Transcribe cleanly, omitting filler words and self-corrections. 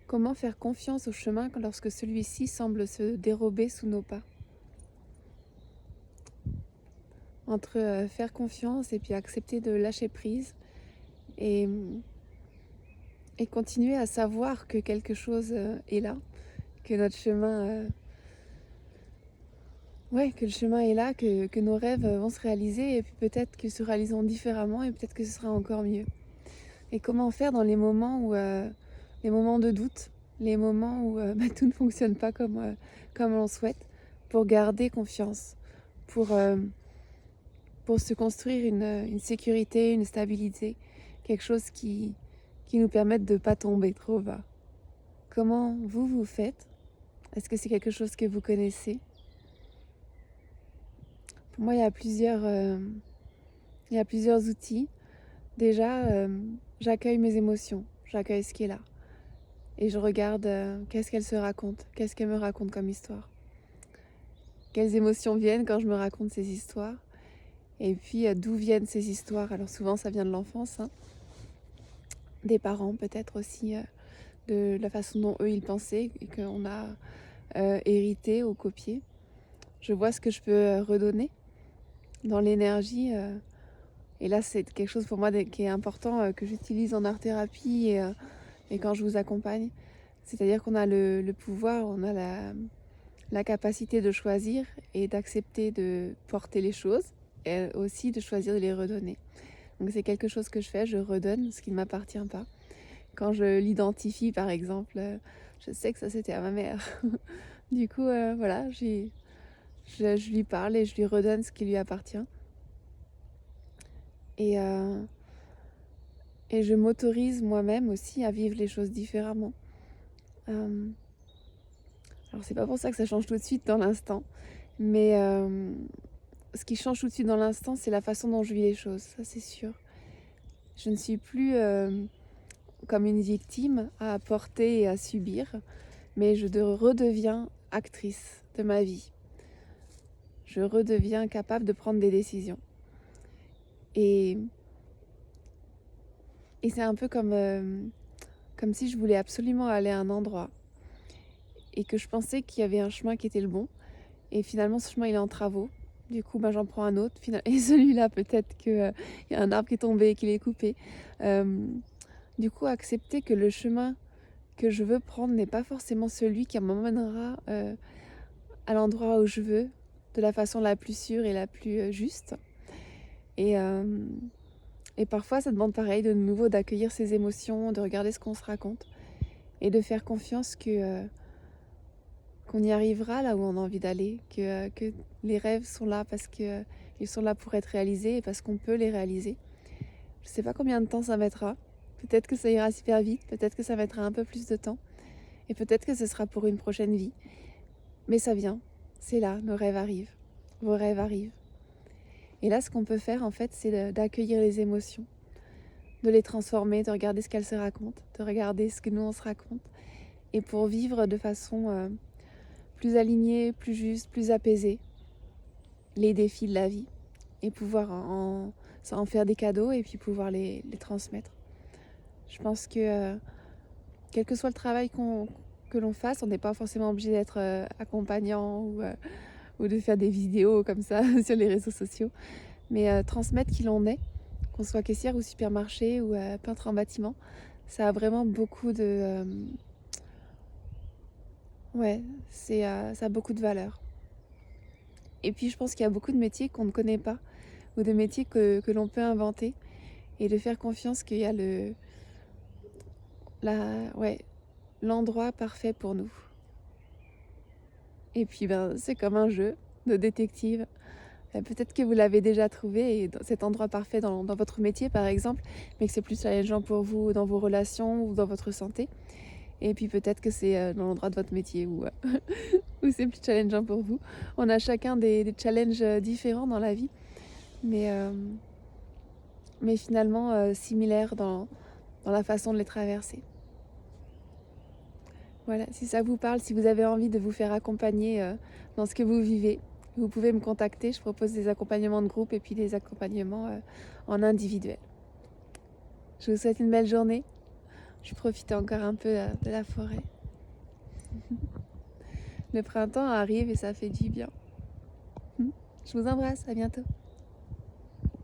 Comment faire confiance au chemin lorsque celui-ci semble se dérober sous nos pas? Entre faire confiance et puis accepter de lâcher prise et, et continuer à savoir que quelque chose est là, que notre chemin, que le chemin est là, que nos rêves vont se réaliser et puis peut-être qu'ils se réaliseront différemment et peut-être que ce sera encore mieux. Et comment faire dans les moments où, les moments de doute, les moments où tout ne fonctionne pas comme on souhaite, pour garder confiance, pour, euh, pour se construire une sécurité, une stabilité, quelque chose qui nous permette de ne pas tomber trop bas. Comment vous faites? Est-ce que c'est quelque chose que vous connaissez? Pour moi, il y a plusieurs outils. Déjà, j'accueille mes émotions, j'accueille ce qui est là. Et je regarde qu'est-ce qu'elle se raconte, qu'est-ce qu'elle me raconte comme histoire. Quelles émotions viennent quand je me raconte ces histoires. Et puis d'où viennent ces histoires. Alors souvent ça vient de l'enfance, hein. Des parents peut-être aussi, de la façon dont eux ils pensaient et qu'on a hérité ou copié. Je vois ce que je peux redonner dans l'énergie. Et là c'est quelque chose pour moi qui est important, que j'utilise en art-thérapie et quand je vous accompagne. C'est-à-dire qu'on a le pouvoir, on a la capacité de choisir et d'accepter de porter les choses et aussi de choisir de les redonner. Donc c'est quelque chose que je fais, je redonne ce qui ne m'appartient pas. Quand je l'identifie par exemple, je sais que ça c'était à ma mère. Du coup voilà, je lui parle et je lui redonne ce qui lui appartient. Et, euh, et je m'autorise moi-même aussi à vivre les choses différemment. Euh, alors c'est pas pour ça que ça change tout de suite dans l'instant, mais ce qui change tout de suite dans l'instant, c'est la façon dont je vis les choses, ça c'est sûr. Je ne suis plus comme une victime à porter et à subir, mais je redeviens actrice de ma vie. Je redeviens capable de prendre des décisions. Et, et c'est un peu comme si je voulais absolument aller à un endroit et que je pensais qu'il y avait un chemin qui était le bon. Et finalement, ce chemin, il est en travaux. Du coup, j'en prends un autre. Et celui-là, peut-être qu'il y a un arbre qui est tombé et qu'il est coupé. Du coup, accepter que le chemin que je veux prendre n'est pas forcément celui qui m'emmènera à l'endroit où je veux, de la façon la plus sûre et la plus juste. Et, euh, et parfois, ça demande pareil, de nouveau, d'accueillir ses émotions, de regarder ce qu'on se raconte et de faire confiance qu'on y arrivera là où on a envie d'aller, que les rêves sont là parce qu'ils sont là pour être réalisés et parce qu'on peut les réaliser. Je ne sais pas combien de temps ça mettra. Peut-être que ça ira super vite, peut-être que ça mettra un peu plus de temps. Et peut-être que ce sera pour une prochaine vie. Mais ça vient, c'est là, nos rêves arrivent, vos rêves arrivent. Et là, ce qu'on peut faire, en fait, c'est d'accueillir les émotions, de les transformer, de regarder ce qu'elles se racontent, de regarder ce que nous, on se raconte. Et pour vivre de façon plus alignée, plus juste, plus apaisée, les défis de la vie. Et pouvoir en faire des cadeaux et puis pouvoir les transmettre. Je pense que quel que soit le travail que l'on fasse, on n'est pas forcément obligé d'être accompagnant ou de faire des vidéos comme ça sur les réseaux sociaux. Mais transmettre qui l'on est, qu'on soit caissière ou supermarché ou peintre en bâtiment, ça a vraiment beaucoup de... ça a beaucoup de valeur. Et puis je pense qu'il y a beaucoup de métiers qu'on ne connaît pas ou de métiers que l'on peut inventer et de faire confiance qu'il y a l'endroit parfait pour nous. Et puis c'est comme un jeu de détective. Peut-être que vous l'avez déjà trouvé, et cet endroit parfait dans votre métier par exemple, mais que c'est plus challengeant pour vous dans vos relations ou dans votre santé. Et puis peut-être que c'est dans l'endroit de votre métier où, où c'est plus challengeant pour vous. On a chacun des challenges différents dans la vie, mais, euh, mais finalement similaires dans la façon de les traverser. Voilà, si ça vous parle, si vous avez envie de vous faire accompagner dans ce que vous vivez, vous pouvez me contacter. Je propose des accompagnements de groupe et puis des accompagnements en individuel. Je vous souhaite une belle journée. je profite encore un peu de la forêt. Le printemps arrive et ça fait du bien. Je vous embrasse, à bientôt.